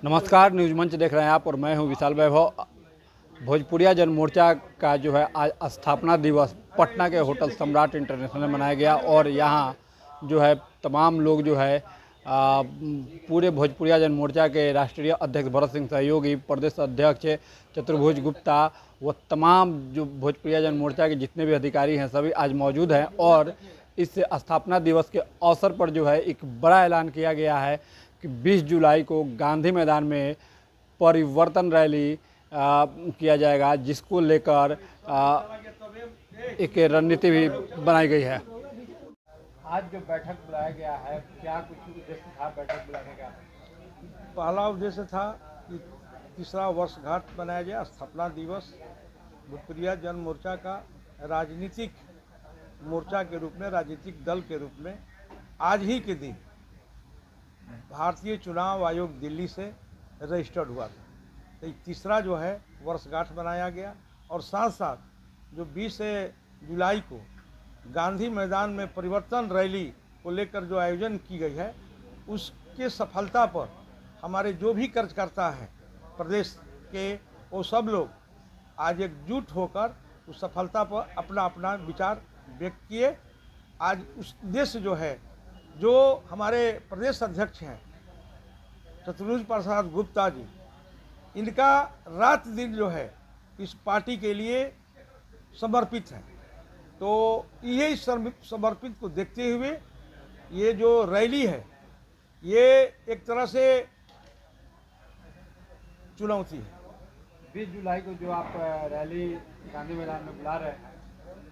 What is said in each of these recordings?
नमस्कार, न्यूज मंच देख रहे हैं आप और मैं हूं विशाल वैभव। भोजपुरिया जन मोर्चा का जो है आज स्थापना दिवस पटना के होटल सम्राट इंटरनेशनल में मनाया गया और यहां जो है तमाम लोग जो है पूरे भोजपुरिया जन मोर्चा के राष्ट्रीय अध्यक्ष भरत सिंह सहयोगी, प्रदेश अध्यक्ष चतुर्भुज गुप्ता, वो तमाम जो भोजपुरिया जन मोर्चा के जितने भी अधिकारी हैं सभी आज मौजूद हैं और इस स्थापना दिवस के अवसर पर जो है एक बड़ा ऐलान किया गया है कि 20 जुलाई को गांधी मैदान में परिवर्तन रैली किया जाएगा, जिसको लेकर एक रणनीति भी बनाई गई है। आज जो बैठक बुलाया गया है, क्या कुछ उद्देश्य था बैठक बुलाने का? पहला उद्देश्य था कि तीसरा वर्षगांठ मनाया गया स्थापना दिवस भोजपुरिया जन मोर्चा का राजनीतिक मोर्चा के रूप में, राजनीतिक दल के रूप में आज ही के दिन भारतीय चुनाव आयोग दिल्ली से रजिस्टर्ड हुआ था। तो तीसरा जो है वर्षगांठ मनाया गया और साथ साथ जो 20 जुलाई को गांधी मैदान में परिवर्तन रैली को लेकर जो आयोजन की गई है, उसके सफलता पर हमारे जो भी कार्यकर्ता हैं प्रदेश के, वो सब लोग आज एकजुट होकर उस सफलता पर अपना अपना विचार व्यक्त किए। आज उस उद्देश्य जो है, जो हमारे प्रदेश अध्यक्ष हैं चतुर्भुज प्रसाद गुप्ता जी, इनका रात दिन जो है इस पार्टी के लिए समर्पित है। तो यही समर्पित को देखते हुए ये जो रैली है, ये एक तरह से चुनौती है। 20 जुलाई को जो आप रैली गांधी मैदान में बुला रहे हैं,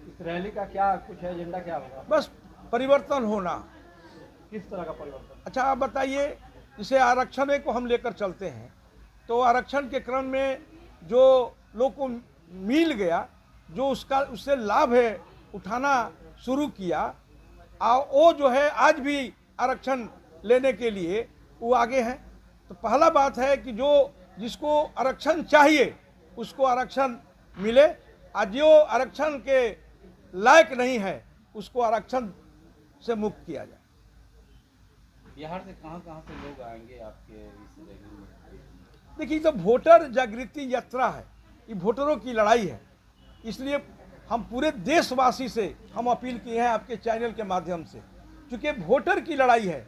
इस रैली का क्या कुछ एजेंडा क्या होगा? बस परिवर्तन होना। किस तरह का परिवर्तन? अच्छा, आप बताइए, इसे आरक्षण को हम लेकर चलते हैं तो आरक्षण के क्रम में जो लोग को मिल गया, जो उससे लाभ है उठाना शुरू किया, वो जो है आज भी आरक्षण लेने के लिए वो आगे हैं। तो पहला बात है कि जो जिसको आरक्षण चाहिए उसको आरक्षण मिले, आज जो आरक्षण के लायक नहीं है उसको आरक्षण से मुक्त किया जाए। बिहार से कहां से लोग आएंगे आपके इस रैली में? देखिए, तो वोटर जागृति यात्रा है, ये वोटरों की लड़ाई है, इसलिए हम पूरे देशवासी से हम अपील किए हैं आपके चैनल के माध्यम से, क्योंकि वोटर की लड़ाई है।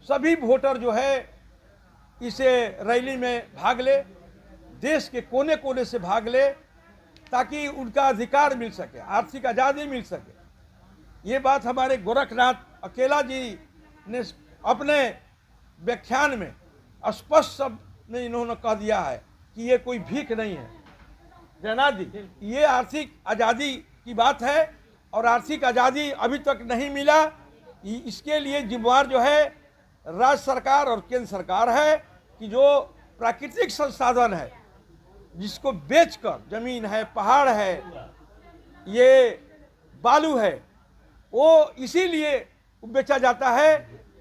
सभी वोटर जो है इसे रैली में भाग ले, देश के कोने कोने से भाग ले, ताकि उनका अधिकार मिल सके, आर्थिक आज़ादी मिल सके। ये बात हमारे गोरखनाथ अकेला जी ने अपने व्याख्यान में स्पष्ट शब्द में इन्होंने कह दिया है कि ये कोई भीख नहीं है जनाब जी, ये आर्थिक आज़ादी की बात है और आर्थिक आज़ादी अभी तक नहीं मिला। इसके लिए जिम्मेवार जो है राज्य सरकार और केंद्र सरकार है कि जो प्राकृतिक संसाधन है, जिसको बेचकर, जमीन है, पहाड़ है, ये बालू है, वो इसीलिए बेचा जाता है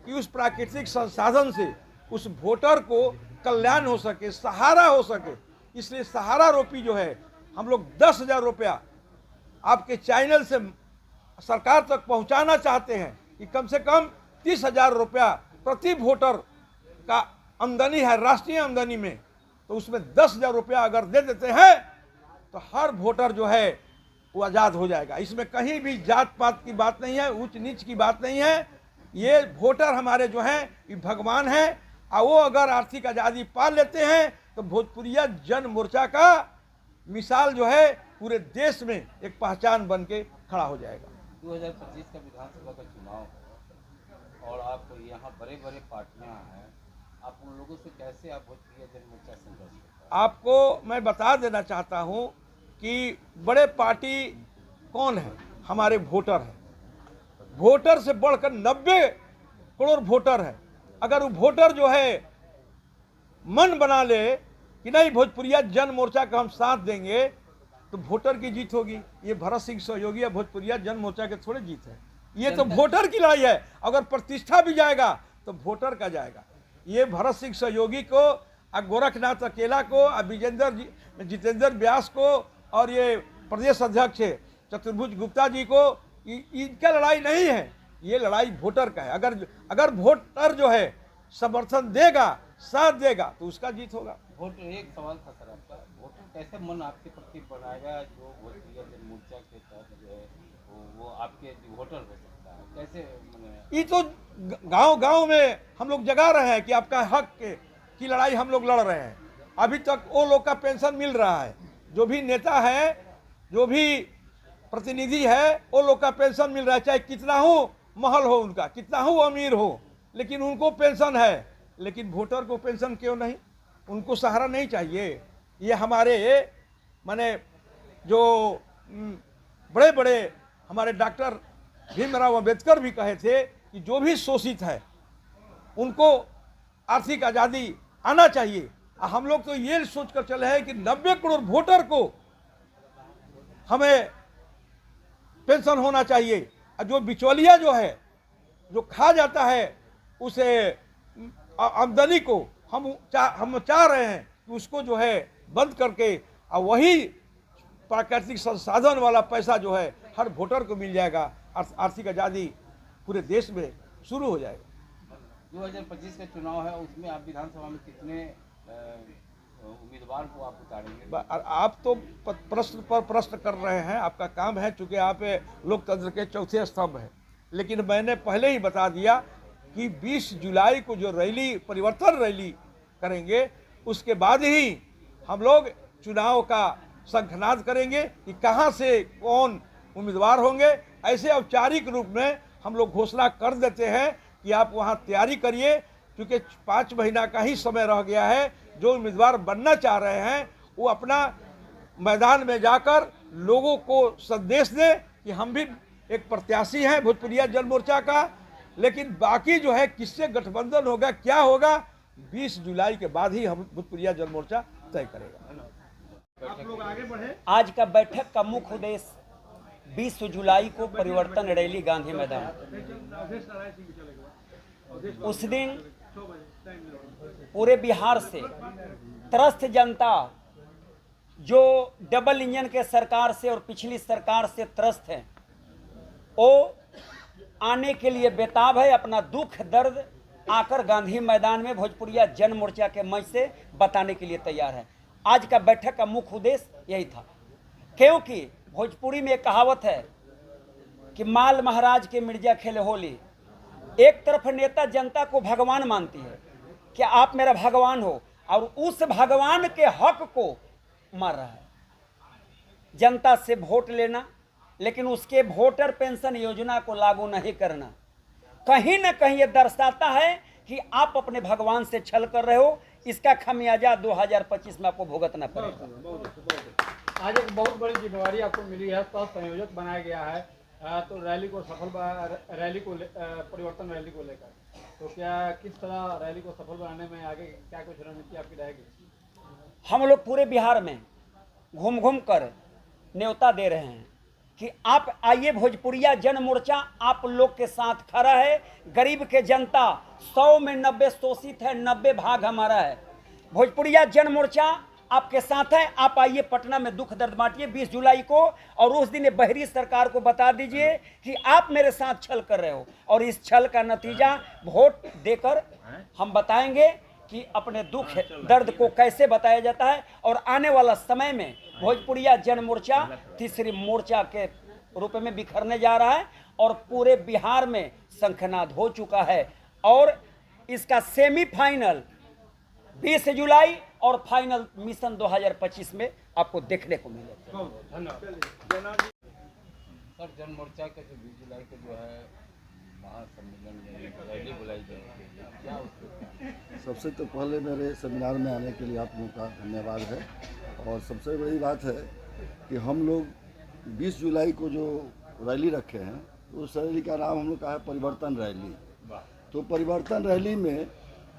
कि उस प्राकृतिक संसाधन से उस वोटर को कल्याण हो सके, सहारा हो सके। इसलिए सहारा रोपी जो है, हम लोग 10,000 रुपया आपके चैनल से सरकार तक पहुंचाना चाहते हैं कि कम से कम 30,000 रुपया प्रति वोटर का आमदनी है राष्ट्रीय आमदनी में, तो उसमें 10,000 रुपया अगर दे देते हैं तो हर वोटर जो है वो आज़ाद हो जाएगा। इसमें कहीं भी जात पात की बात नहीं है, ऊंच नीच की बात नहीं है। ये वोटर हमारे जो हैं ये भगवान हैं, और वो अगर आर्थिक आज़ादी पा लेते हैं तो भोजपुरिया जन मोर्चा का मिसाल जो है पूरे देश में एक पहचान बन के खड़ा हो जाएगा। 2025 का विधानसभा का चुनाव और आप यहाँ बड़े बड़े पार्टियाँ हैं, आप उन लोगों से कैसे आप भोजपुरिया जन मोर्चा संघर्ष करते हैं? आपको मैं बता देना चाहता हूँ कि बड़े पार्टी कौन है, हमारे वोटर हैं। वोटर से बढ़कर 90 करोड़ वोटर है। अगर वो वोटर जो है मन बना ले कि नहीं भोजपुरिया जन मोर्चा का हम साथ देंगे, तो वोटर की जीत होगी। ये भरत सिंह सहयोगी या भोजपुरिया जन मोर्चा के थोड़े जीत है, ये तो वोटर की लड़ाई है। अगर प्रतिष्ठा भी जाएगा तो वोटर का जाएगा। ये भरत सिंह सहयोगी को, गोरखनाथ अकेला को, जितेंद्र व्यास को और ये प्रदेश अध्यक्ष चतुर्भुज गुप्ता जी को, इनका लड़ाई नहीं है, ये लड़ाई वोटर का है। अगर वोटर जो है समर्थन देगा, साथ देगा तो उसका जीत होगा। वोट एक सवाल था सर आपका, वोटर कैसे मन आपके प्रति बनाएगा जो भोजपुरिया जनमोर्चा के तहत जो है वो आपके वोटर हो सकता है, कैसे मैंने ये तो गांव गांव में हम लोग जगा रहे हैं कि आपका हक की लड़ाई हम लोग लड़ रहे हैं। अभी तक वो लोग का पेंशन मिल रहा है, जो भी नेता है, जो भी प्रतिनिधि है, वो लोग का पेंशन मिल रहा है, चाहे कितना हो महल हो उनका, कितना हो अमीर हो, लेकिन उनको पेंशन है। लेकिन वोटर को पेंशन क्यों नहीं? उनको सहारा नहीं चाहिए। ये हमारे माने जो बड़े बड़े हमारे डॉक्टर भीमराव अंबेडकर भी कहे थे कि जो भी शोषित है उनको आर्थिक आज़ादी आना चाहिए। हम लोग तो ये सोच कर चले हैं कि 90 करोड़ वोटर को हमें पेंशन होना चाहिए। और जो बिचौलिया जो है, जो खा जाता है उसे आमदनी को हम चाह रहे हैं कि उसको जो है बंद करके और वही प्राकृतिक संसाधन वाला पैसा जो है हर वोटर को मिल जाएगा। आर्थिक आज़ादी पूरे देश में शुरू हो जाएगा। 2025 का चुनाव है, उसमें आप विधानसभा में कितने उम्मीदवार को आप उतारेंगे? आप तो प्रश्न पर प्रश्न कर रहे हैं, आपका काम है, चूंकि आप लोकतंत्र के चौथे स्तंभ हैं। लेकिन मैंने पहले ही बता दिया कि 20 जुलाई को जो रैली, परिवर्तन रैली करेंगे, उसके बाद ही हम लोग चुनाव का शंखनाद करेंगे कि कहां से कौन उम्मीदवार होंगे। ऐसे औपचारिक रूप में हम लोग घोषणा कर देते हैं कि आप वहां तैयारी करिए, क्योंकि 5 महीना का ही समय रह गया है। जो उम्मीदवार बनना चाह रहे हैं वो अपना मैदान में जाकर लोगों को संदेश दें कि हम भी एक प्रत्याशी हैं भोजपुरिया जनमोर्चा का। लेकिन बाकी जो है किससे गठबंधन होगा, क्या होगा, 20 जुलाई के बाद ही हम भोजपुरिया जनमोर्चा तय करेगा। आप लोग आगे बढ़े। आज का बैठक का मुख्य उद्देश्य 20 जुलाई को परिवर्तन रैली गांधी मैदान। उस दिन पूरे बिहार से त्रस्त जनता जो डबल इंजन के सरकार से और पिछली सरकार से त्रस्त है, वो आने के लिए बेताब है। अपना दुख दर्द आकर गांधी मैदान में भोजपुरिया जन मोर्चा के मंच से बताने के लिए तैयार है। आज का बैठक का मुख्य उद्देश्य यही था, क्योंकि भोजपुरी में एक कहावत है कि माल महाराज के मिर्जा खेले होली। एक तरफ नेता जनता को भगवान मानती है कि आप मेरा भगवान हो, और उस भगवान के हक को मार रहा है। जनता से वोट लेना, लेकिन उसके वोटर पेंशन योजना को लागू नहीं करना, कहीं न कहीं ये दर्शाता है कि आप अपने भगवान से छल कर रहे हो। इसका खमियाजा 2025 में आपको भुगतना पड़ेगा। आज एक बहुत बड़ी जिम्मेवारी आपको मिली है, तो संयोजक बनाया गया है तो रैली को परिवर्तन रैली को लेकर, तो क्या किस तरह रैली को सफल बनाने में आगे क्या कुछ रणनीति आपकी रहेगी? हम लोग पूरे बिहार में घूम घूम कर न्योता दे रहे हैं कि आप आइए, भोजपुरिया जन मोर्चा आप लोग के साथ खड़ा है। गरीब के जनता 100 में 90 शोषित है, 90 भाग हमारा है। भोजपुरिया जन मोर्चा आपके साथ है। आप आइए, पटना में दुख दर्द बांटिए 20 जुलाई को, और उस दिन बहरी सरकार को बता दीजिए कि आप मेरे साथ छल कर रहे हो, और इस छल का नतीजा वोट देकर हम बताएंगे कि अपने दुख दर्द को कैसे बताया जाता है। और आने वाला समय में भोजपुरिया जन मोर्चा तीसरी मोर्चा के रूप में बिखरने जा रहा है, और पूरे बिहार में शंखनाद हो चुका है। और इसका सेमीफाइनल 20 जुलाई और फाइनल मिशन 2025 में आपको देखने को मिलेगा। धन्यवाद सर। जन मोर्चा का जो 20 जुलाई को जो है महासम्मेलन रैली बुलाई जाएगी, क्या उसको? सबसे तो पहले मेरे सेमिनार में आने के लिए आप लोगों का धन्यवाद है। और सबसे बड़ी बात है कि हम लोग 20 जुलाई को जो रैली रखे हैं, उस रैली का नाम हम लोग का है परिवर्तन रैली। तो परिवर्तन रैली में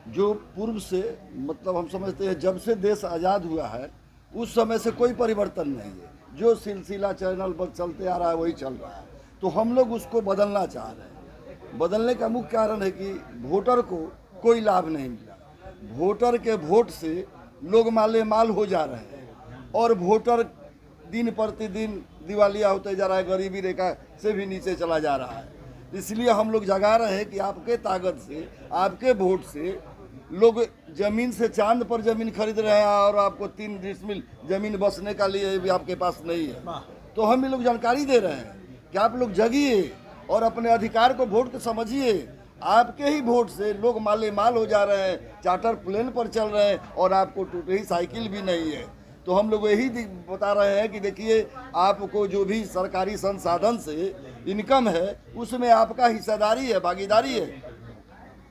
जो पूर्व से, मतलब हम समझते हैं जब से देश आज़ाद हुआ है उस समय से कोई परिवर्तन नहीं है। जो सिलसिला चैनल पर चलते आ रहा है वही चल रहा है। तो हम लोग उसको बदलना चाह रहे हैं। बदलने का मुख्य कारण है कि वोटर को कोई लाभ नहीं मिला। वोटर के वोट से लोग माले माल हो जा रहे हैं, और वोटर दिन प्रतिदिन दिवालिया होते जा रहा है, गरीबी रेखा से भी नीचे चला जा रहा है। इसलिए हम लोग जगा रहे हैं कि आपके ताकत से, आपके वोट से लोग जमीन से चांद पर जमीन खरीद रहे हैं और आपको 3 डिसमिल जमीन बसने का लिए भी आपके पास नहीं है। तो हम ये लोग जानकारी दे रहे हैं कि आप लोग जगिए और अपने अधिकार को वोट को समझिए। आपके ही वोट से लोग माले माल हो जा रहे हैं, चार्टर प्लेन पर चल रहे हैं और आपको टूटी साइकिल भी नहीं है। तो हम लोग यही बता रहे हैं कि देखिए, आपको जो भी सरकारी संसाधन से इनकम है उसमें आपका हिस्सेदारी है, भागीदारी है।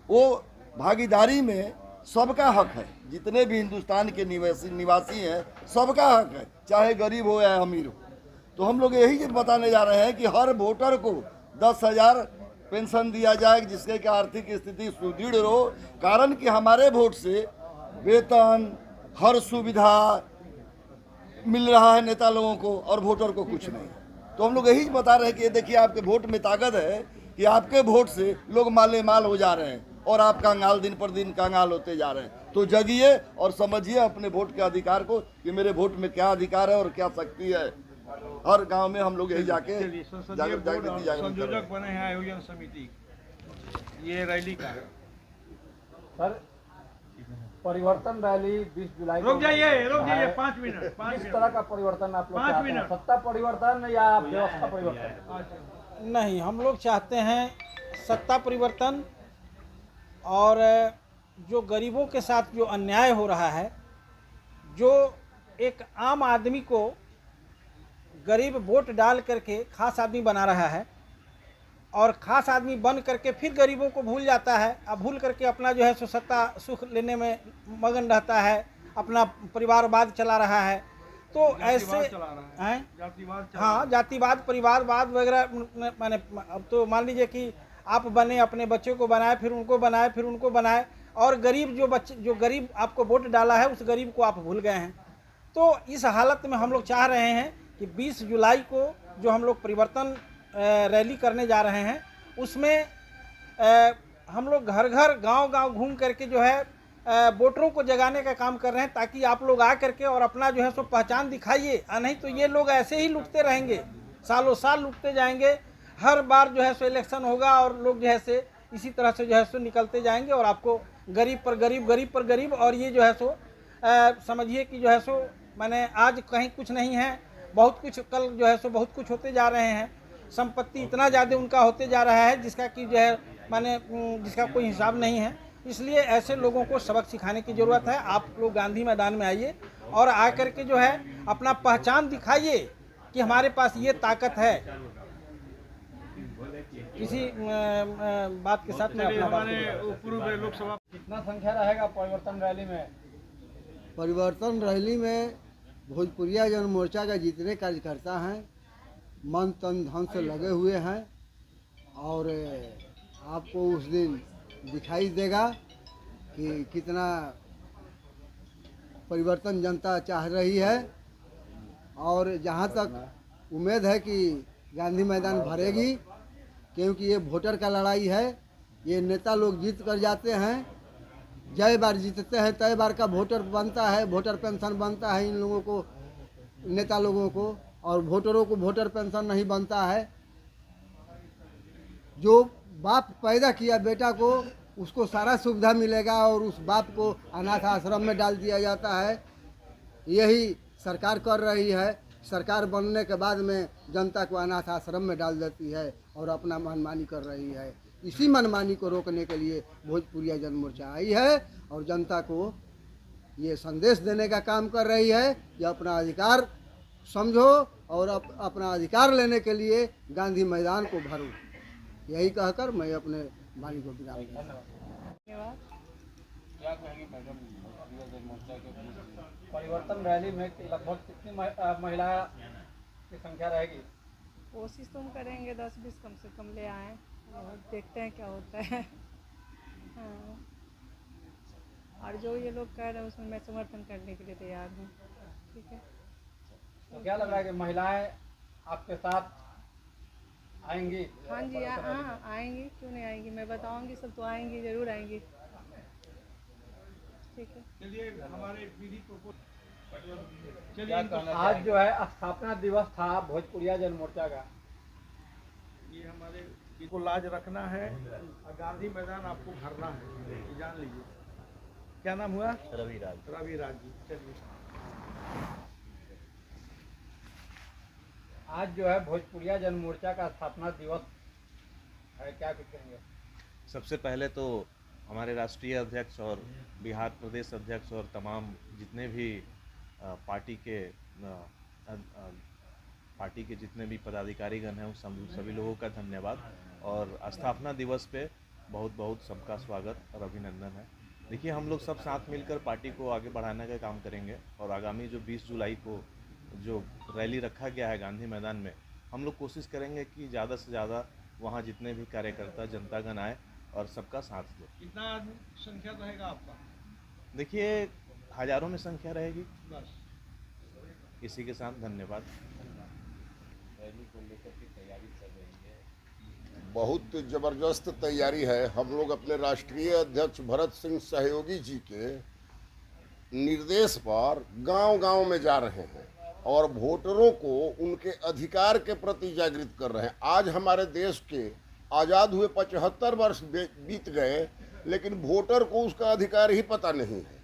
वो भागीदारी में सबका हक है। जितने भी हिंदुस्तान के निवासी हैं सबका हक है, चाहे गरीब हो या अमीर हो। तो हम लोग यही बताने जा रहे हैं कि हर वोटर को 10,000 पेंशन दिया जाए, जिससे कि आर्थिक स्थिति सुदृढ़ हो। कारण कि हमारे वोट से वेतन, हर सुविधा मिल रहा है नेता लोगों को और वोटर को कुछ नहीं। तो हम लोग यही बता रहे हैं कि देखिए, आपके वोट में ताकत है कि आपके वोट से लोग माले माल हो जा रहे हैं और आप कंगाल दिन पर दिन कंगाल होते जा रहे हैं। तो जगिए और समझिए अपने वोट के अधिकार को कि मेरे वोट में क्या अधिकार है और क्या शक्ति है। हर गांव में हम लोग यही जाके संयोजक बने हैं आयोजन समिति, ये रैली का है। सर, परिवर्तन रैली 20 जुलाई रुक जाइए 5 मिनट। किस तरह का परिवर्तन आप लोग चाहते हैं? सत्ता परिवर्तन या व्यवस्था परिवर्तन? नहीं, हम लोग चाहते हैं सत्ता परिवर्तन। और जो गरीबों के साथ जो अन्याय हो रहा है, जो एक आम आदमी को गरीब वोट डाल करके खास आदमी बना रहा है और खास आदमी बन करके फिर गरीबों को भूल जाता है, अब भूल करके अपना जो है सो सत्ता सुख लेने में मगन रहता है, अपना परिवारवाद चला रहा है। तो ऐसे हैं, हाँ, जातिवाद, परिवारवाद वगैरह। माने अब तो मान लीजिए कि आप बने, अपने बच्चों को बनाए, फिर उनको बनाए, फिर उनको बनाए, और गरीब जो गरीब आपको वोट डाला है उस गरीब को आप भूल गए हैं। तो इस हालत में हम लोग चाह रहे हैं कि 20 जुलाई को जो हम लोग परिवर्तन रैली करने जा रहे हैं, उसमें हम लोग घर घर गांव घूम करके जो है वोटरों को जगाने का काम कर रहे हैं, ताकि आप लोग आ करके और अपना जो है सो पहचान दिखाइए। नहीं तो ये लोग ऐसे ही लूटते रहेंगे, सालों साल लूटते जाएंगे। हर बार जो है सो इलेक्शन होगा और लोग जो है से इसी तरह से जो है सो निकलते जाएंगे और आपको गरीब पर गरीब, गरीब पर गरीब। और ये जो है सो समझिए कि जो है सो मैंने आज कहीं कुछ नहीं है, बहुत कुछ कल जो है सो बहुत कुछ होते जा रहे हैं। संपत्ति इतना ज़्यादा उनका होते जा रहा है जिसका कि जो है माने जिसका कोई हिसाब नहीं है। इसलिए ऐसे लोगों को सबक सिखाने की ज़रूरत है। आप लोग गांधी मैदान में आइए और आकर के जो है अपना पहचान दिखाइए कि हमारे पास ये ताकत है। इसी बात के साथ में पूर्व लोकसभा कितना संख्या रहेगा परिवर्तन रैली में? परिवर्तन रैली में भोजपुरिया जन मोर्चा का जितने कार्यकर्ता हैं मन तन धन से लगे हुए हैं और आपको उस दिन दिखाई देगा कि कितना परिवर्तन जनता चाह रही है। और जहां तक उम्मीद है कि गांधी मैदान भरेगी, क्योंकि ये वोटर का लड़ाई है। ये नेता लोग जीत कर जाते हैं, जय बार जीतते हैं तय बार का वोटर बनता है, वोटर पेंशन बनता है इन लोगों को, नेता लोगों को, और वोटरों को वोटर पेंशन नहीं बनता है। जो बाप पैदा किया बेटा को उसको सारा सुविधा मिलेगा और उस बाप को अनाथ आश्रम में डाल दिया जाता है। यही सरकार कर रही है। सरकार बनने के बाद में जनता को अनाथ आश्रम में डाल देती है और अपना मनमानी कर रही है। इसी मनमानी को रोकने के लिए भोजपुरिया जन मोर्चा आई है और जनता को ये संदेश देने का काम कर रही है कि अपना अधिकार समझो और अपना अधिकार लेने के लिए गांधी मैदान को भरो। यही कहकर मैं अपने वाणी को विराम देता हूं। क्या कहेंगे मैडम, भोजपुरिया जन मोर्चा के परिवर्तन रैली में लगभग कितनी महिला की संख्या रहेगी? कोशिश तो हम करेंगे 10-20 कम से कम ले आएँ और देखते हैं क्या होता है। हाँ, और जो ये लोग कह रहे हैं उसमें मैं समर्थन करने के लिए तैयार हूँ। ठीक है, तो क्या लग रहा है कि महिलाएं आपके साथ आएंगी? हाँ जी, हाँ आएंगी, क्यों नहीं आएंगी। मैं बताऊंगी, सब तो आएंगी, जरूर आएंगी। ठीक है, चलिए हमारे विधि को क्या कहना आज जो है स्थापना दिवस था भोजपुरिया जन मोर्चा का, ये हमारे को लाज रखना है और गांधी मैदान आपको भरना है, ये जान लीजिए। क्या नाम हुआ? रविराज। रविराज जी, चलिए। आज जो है भोजपुरिया जन मोर्चा का स्थापना दिवस है, क्या कुछ कहेंगे? सबसे पहले तो हमारे राष्ट्रीय अध्यक्ष और बिहार प्रदेश अध्यक्ष और तमाम जितने भी पार्टी के जितने भी पदाधिकारीगण हैं उस सभी लोगों का धन्यवाद। और स्थापना दिवस पे बहुत बहुत सबका स्वागत और अभिनंदन है। देखिए, हम लोग सब साथ मिलकर पार्टी को आगे बढ़ाने का काम करेंगे और आगामी जो 20 जुलाई को जो रैली रखा गया है गांधी मैदान में, हम लोग कोशिश करेंगे कि ज़्यादा से ज़्यादा वहाँ जितने भी कार्यकर्ता जनतागण आए और सबका साथ दे। कितना आदमी संख्या रहेगा आपका? देखिए, हजारों में संख्या रहेगी। बस इसी के साथ धन्यवाद। रैली को लेकर के तैयारी चल रही है। बहुत ज़बरदस्त तैयारी है। हम लोग अपने राष्ट्रीय अध्यक्ष भरत सिंह सहयोगी जी के निर्देश पर गांव-गांव में जा रहे हैं और वोटरों को उनके अधिकार के प्रति जागृत कर रहे हैं। आज हमारे देश के आज़ाद हुए 75 वर्ष बीत गए, लेकिन वोटर को उसका अधिकार ही पता नहीं है।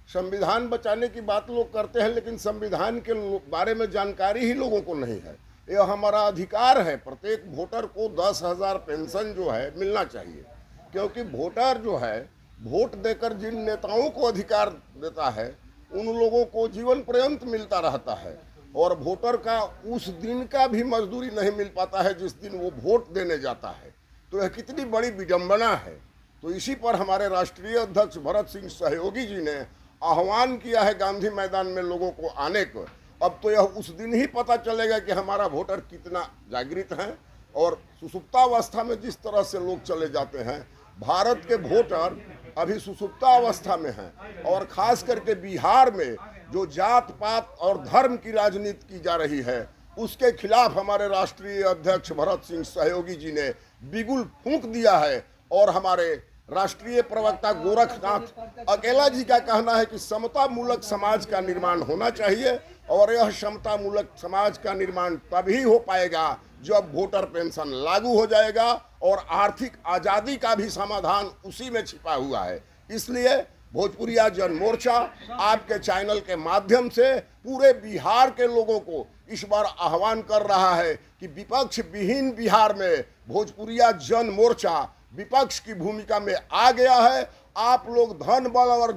संविधान बचाने की बात लोग करते हैं, लेकिन संविधान के बारे में जानकारी ही लोगों को नहीं है। यह हमारा अधिकार है। प्रत्येक वोटर को 10,000 पेंशन जो है मिलना चाहिए, क्योंकि वोटर जो है वोट देकर जिन नेताओं को अधिकार देता है उन लोगों को जीवन पर्यंत मिलता रहता है, और वोटर का उस दिन का भी मजदूरी नहीं मिल पाता है जिस दिन वो वोट देने जाता है। तो यह कितनी बड़ी विडंबना है। तो इसी पर हमारे राष्ट्रीय अध्यक्ष भरत सिंह सहयोगी जी ने आह्वान किया है गांधी मैदान में लोगों को आने को। अब तो यह उस दिन ही पता चलेगा कि हमारा वोटर कितना जागृत है। और सुसुप्तावस्था में जिस तरह से लोग चले जाते हैं, भारत के वोटर अभी सुसुप्तावस्था में हैं। और खास करके बिहार में जो जात पात और धर्म की राजनीति की जा रही है, उसके खिलाफ हमारे राष्ट्रीय अध्यक्ष भरत सिंह सहयोगी जी ने बिगुल फूंक दिया है। और हमारे राष्ट्रीय प्रवक्ता गोरखनाथ अकेला जी का कहना है कि समता मूलक समाज का निर्माण होना चाहिए, और यह समता मूलक समाज का निर्माण तभी हो पाएगा जब वोटर पेंशन लागू हो जाएगा, और आर्थिक आज़ादी का भी समाधान उसी में छिपा हुआ है। इसलिए भोजपुरिया जन मोर्चा आपके चैनल के माध्यम से पूरे बिहार के लोगों को इस बार आह्वान कर रहा है कि विपक्ष विहीन बिहार में भोजपुरिया जन मोर्चा विपक्ष की भूमिका में आ गया है। आप लोग धन बल और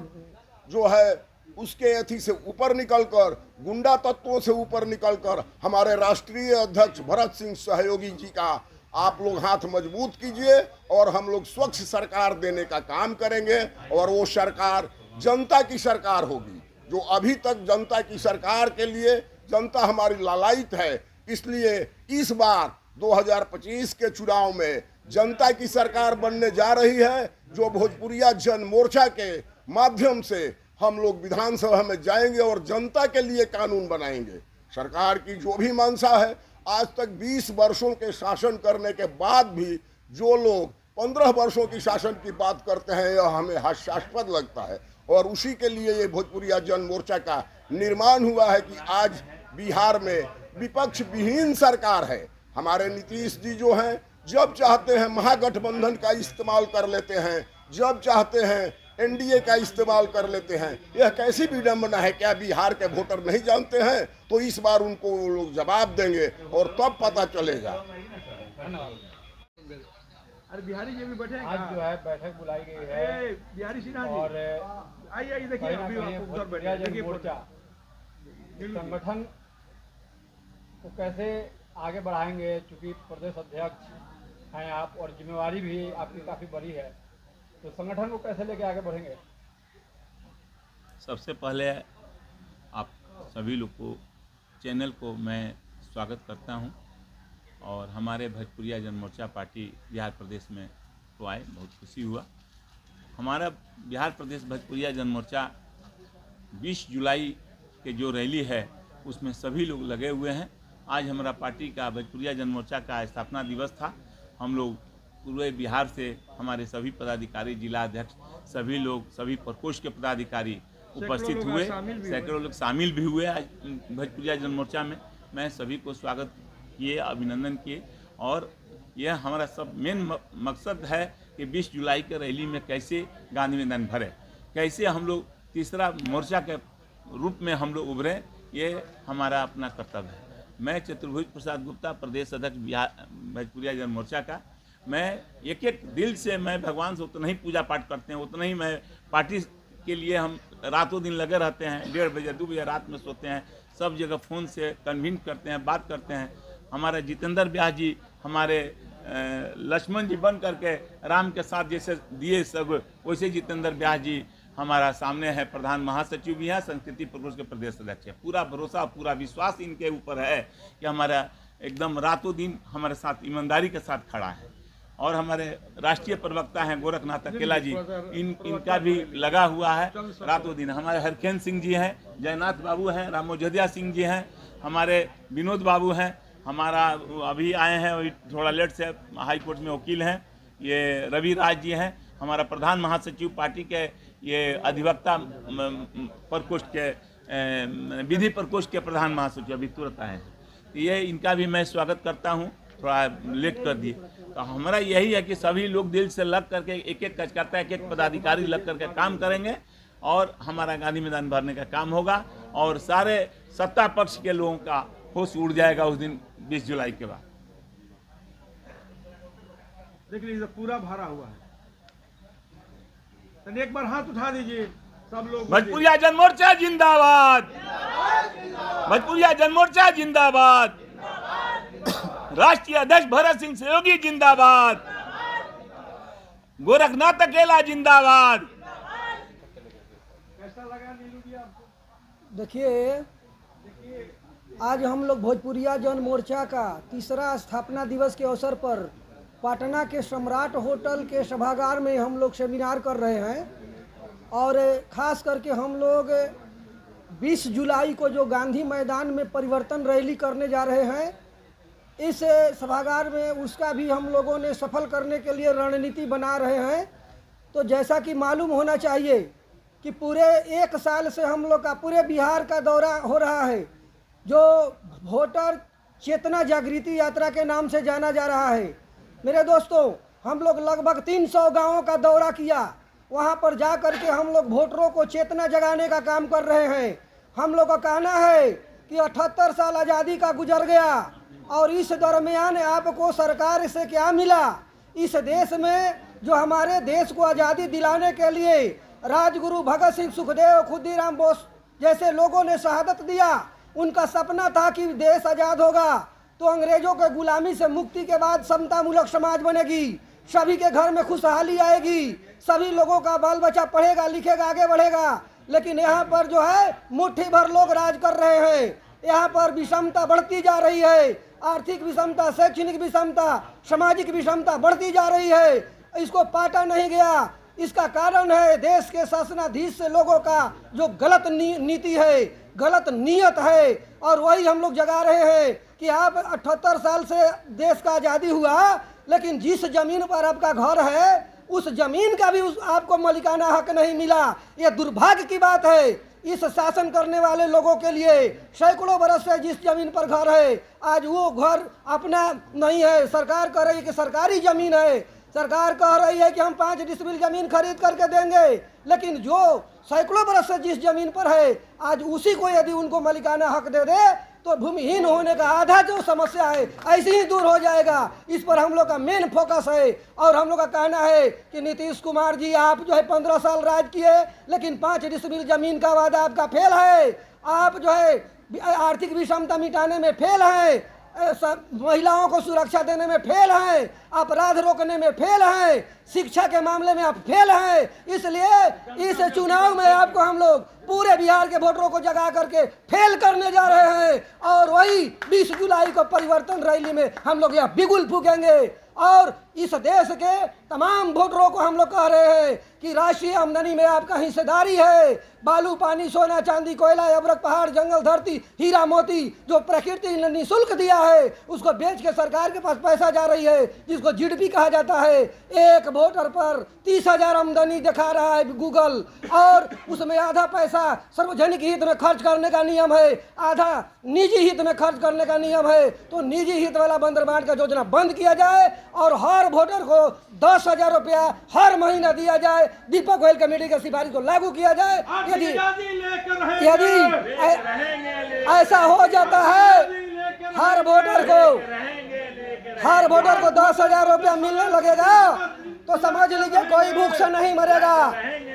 जो है उसके अथी से ऊपर निकलकर, गुंडा तत्वों से ऊपर निकलकर हमारे राष्ट्रीय अध्यक्ष भरत सिंह सहयोगी जी का आप लोग हाथ मजबूत कीजिए, और हम लोग स्वच्छ सरकार देने का काम करेंगे। और वो सरकार जनता की सरकार होगी। जो अभी तक जनता की सरकार के लिए जनता हमारी लालायित है, इसलिए इस बार 2025 के चुनाव में जनता की सरकार बनने जा रही है, जो भोजपुरिया जन मोर्चा के माध्यम से हम लोग विधानसभा में जाएंगे और जनता के लिए कानून बनाएंगे। सरकार की जो भी मंशा है, आज तक 20 वर्षों के शासन करने के बाद भी जो लोग 15 वर्षों की शासन की बात करते हैं, यह हमें हास्यास्पद लगता है। और उसी के लिए ये भोजपुरिया जन मोर्चा का निर्माण हुआ है कि आज बिहार में विपक्ष विहीन सरकार है। हमारे नीतीश जी जो हैं, जब चाहते हैं महागठबंधन का इस्तेमाल कर लेते हैं, जब चाहते हैं एनडीए का इस्तेमाल कर लेते हैं। यह कैसी विडंबना है? क्या बिहार के वोटर नहीं जानते हैं? तो इस बार उनको वो लोग जवाब देंगे और तब पता चलेगा। अरे बिहारी जी भी बैठे हैं। आज जो है बैठक बुलाई गई है बिहारी सिन्हा जी, और आइए देखिए, अभी उधर बैठे हैं। देखिए मोर्चा संगठन को कैसे आगे बढ़ाएंगे, चूंकि प्रदेश अध्यक्ष हैं आप और जिम्मेवारी भी आपकी काफ़ी बड़ी है, तो संगठन को कैसे लेके आगे बढ़ेंगे? सबसे पहले आप सभी लोग को चैनल को मैं स्वागत करता हूं, और हमारे भोजपुरिया जन मोर्चा पार्टी बिहार प्रदेश में तो आए, बहुत खुशी हुआ। हमारा बिहार प्रदेश भोजपुरिया जन मोर्चा 20 जुलाई के जो रैली है उसमें सभी लोग लगे हुए हैं। आज हमारा पार्टी का भोजपुरिया जन मोर्चा का स्थापना दिवस था। हम लोग पूरे बिहार से हमारे सभी पदाधिकारी, जिला अध्यक्ष, सभी लोग, सभी प्रकोष्ठ के पदाधिकारी उपस्थित हुए, सैकड़ों लोग शामिल भी हुए आज भोजपुरिया जन मोर्चा में। मैं सभी को स्वागत किए, अभिनंदन किए, और यह हमारा सब मेन मकसद है कि 20 जुलाई के रैली में कैसे गांधी मैदान भरे। कैसे हम लोग तीसरा मोर्चा के रूप में हम लोग उभरें, ये हमारा अपना कर्तव्य है। मैं चतुर्भुज प्रसाद गुप्ता, प्रदेश अध्यक्ष भोजपुरिया जन मोर्चा का। मैं एक एक दिल से मैं भगवान से उतना ही पूजा पाठ करते हैं, उतना ही मैं पार्टी के लिए हम रातों दिन लगे रहते हैं। 1:30 बजे 2 बजे रात में सोते हैं, सब जगह फ़ोन से कन्विंस करते हैं, बात करते हैं। हमारे जितेंद्र व्यास जी हमारे लक्ष्मण जी बन करके राम के साथ जैसे दिए सब, वैसे जितेंद्र व्यास जी हमारा सामने है। प्रधान महासचिव भी हैं, संस्कृति प्रकोष्ठ के प्रदेश अध्यक्ष है। पूरा भरोसा, पूरा विश्वास इनके ऊपर है कि हमारा एकदम रातों दिन हमारे साथ ईमानदारी के साथ खड़ा है। और हमारे राष्ट्रीय प्रवक्ता हैं गोरखनाथ अकेला जी, इनका भी लगा हुआ है रातों दिन। हमारे हरखेन सिंह जी हैं, जयनाथ बाबू हैं, रामोजदिया सिंह जी हैं, हमारे विनोद बाबू हैं, हमारा अभी आए हैं वही थोड़ा लेट से, हाई कोर्ट में वकील हैं, ये रवि राज जी हैं। हमारा प्रधान महासचिव पार्टी के ये अधिवक्ता प्रकोष्ठ के विधि प्रकोष्ठ के प्रधान महासचिव अभी तुरंत आए हैं। ये इनका भी मैं स्वागत करता हूँ, थोड़ा लेट कर दिए। तो हमारा यही है कि सभी लोग दिल से लग करके एक एक कार्यकर्ता, एक एक पदाधिकारी लग करके काम करेंगे और हमारा गांधी मैदान भरने का काम होगा और सारे सत्ता पक्ष के लोगों का होश उड़ जाएगा उस दिन 20 जुलाई के बाद। देख लीजिए पूरा भरा हुआ है। तो एक बार हाथ उठा दीजिए सब लोग। भोजपुरिया जन मोर्चा जिंदाबाद, भोजपुरिया जन मोर्चा जिंदाबाद, राष्ट्रीय अध्यक्ष भरत सिंह सहयोगी जिंदाबाद, गोरखनाथ अकेला जिंदाबाद। कैसा लगा नीलू जी आपको? देखिए, आज हम लोग भोजपुरिया जन मोर्चा का तीसरा स्थापना दिवस के अवसर पर पटना के सम्राट होटल के सभागार में हम लोग सेमिनार कर रहे हैं। और ख़ास करके हम लोग 20 जुलाई को जो गांधी मैदान में परिवर्तन रैली करने जा रहे हैं, इस सभागार में उसका भी हम लोगों ने सफल करने के लिए रणनीति बना रहे हैं। तो जैसा कि मालूम होना चाहिए कि पूरे 1 साल से हम लोग का पूरे बिहार का दौरा हो रहा है, जो वोटर चेतना जागृति यात्रा के नाम से जाना जा रहा है। मेरे दोस्तों, हम लोग लगभग 300 गांवों का दौरा किया। वहां पर जा कर के हम लोग वोटरों को चेतना जगाने का काम कर रहे हैं। हम लोग का कहना है कि 78 साल आज़ादी का गुजर गया और इस दरमियान आपको सरकार से क्या मिला। इस देश में जो हमारे देश को आज़ादी दिलाने के लिए राजगुरु भगत सिंह, सुखदेव, खुदीराम बोस जैसे लोगों ने शहादत दिया, उनका सपना था कि देश आज़ाद होगा तो अंग्रेजों के गुलामी से मुक्ति के बाद समतामूलक समाज बनेगी, सभी के घर में खुशहाली आएगी, सभी लोगों का बाल बच्चा पढ़ेगा लिखेगा आगे बढ़ेगा। लेकिन यहाँ पर जो है मुट्ठी भर लोग राज कर रहे हैं। यहाँ पर विषमता बढ़ती जा रही है, आर्थिक विषमता, शैक्षणिक विषमता, सामाजिक विषमता बढ़ती जा रही है। इसको पाटा नहीं गया। इसका कारण है देश के शासनाधीश से लोगों का जो गलत नीति है, गलत नीयत है। और वही हम लोग जगा रहे हैं कि आप 78 साल से देश का आज़ादी हुआ, लेकिन जिस जमीन पर आपका घर है उस जमीन का भी आपको मालिकाना हक नहीं मिला। ये दुर्भाग्य की बात है इस शासन करने वाले लोगों के लिए। सैकड़ों बरस से जिस जमीन पर घर है, आज वो घर अपना नहीं है। सरकार कह रही है कि सरकारी ज़मीन है, सरकार कह रही है कि हम 5 डिसमिल ज़मीन खरीद करके देंगे, लेकिन जो सैकड़ों बरस से जिस ज़मीन पर है, आज उसी को यदि उनको मालिकाना हक दे दे तो भूमिहीन होने का आधा जो समस्या है ऐसे ही दूर हो जाएगा। इस पर हम लोग का मेन फोकस है। और हम लोग का कहना है कि नीतीश कुमार जी, आप जो है 15 साल राज किए, लेकिन 5 डिसमिल ज़मीन का वादा आपका फेल है। आप जो है आर्थिक विषमता मिटाने में फेल हैं, महिलाओं को सुरक्षा देने में फेल हैं, अपराध रोकने में फेल हैं, शिक्षा के मामले में आप फेल हैं। इसलिए इस चुनाव में आपको हम लोग पूरे बिहार के वोटरों को जगा करके फेल करने जा रहे हैं। और वही 20 जुलाई को परिवर्तन रैली में हम लोग यहाँ बिगुल फूकेंगे। और इस देश के तमाम वोटरों को हम लोग कह रहे हैं कि राष्ट्रीय आमदनी में आपका हिस्सेदारी है, बालू पानी सोना चांदी कोयला अबरक पहाड़ जंगल धरती हीरा मोती जो प्रकृति ने निःशुल्क दिया है उसको बेच के सरकार के पास पैसा जा रही है, जिसको जीडीपी कहा जाता है। एक वोटर पर 30,000 आमदनी दिखा रहा है गूगल, और उसमें आधा पैसा सार्वजनिक हित में खर्च करने का नियम है, आधा निजी हित में खर्च करने का नियम है। तो निजी हित वाला बंदर बांट का योजना बंद किया जाए और हर वोटर को 10,000 रुपया हर महीना दिया जाए। दीपक गोयल कमेटी की सिफारिश को लागू किया जाए। यदि ऐसा हो जाता है हर वोटर को 10,000 रुपया मिलने लगेगा तो समझ लीजिए कोई भूख से नहीं मरेगा।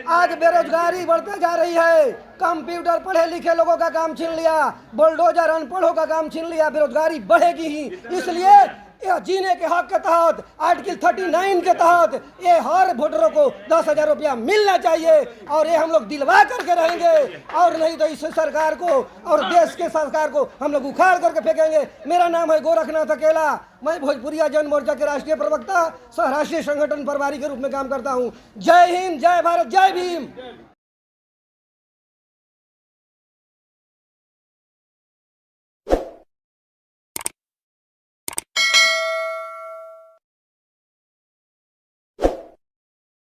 आज बेरोजगारी बढ़ते जा रही है, कंप्यूटर पढ़े लिखे लोगों का काम छीन लिया, बुलडोजर अनपढ़ों का काम छीन लिया, बेरोजगारी बढ़ेगी ही। इसलिए यह जीने के हक के तहत आर्टिकल 39 के तहत ये हर वोटरों को 10,000 रुपया मिलना चाहिए, और ये हम लोग दिलवा करके रहेंगे, और नहीं तो इस सरकार को और देश के सरकार को हम लोग उखाड़ करके फेंकेंगे। मेरा नाम है गोरखनाथ अकेला, मैं भोजपुरिया जन मोर्चा के राष्ट्रीय प्रवक्ता सह राष्ट्रीय संगठन प्रभारी के रूप में काम करता हूँ। जय हिंद, जय भारत, जय भीम।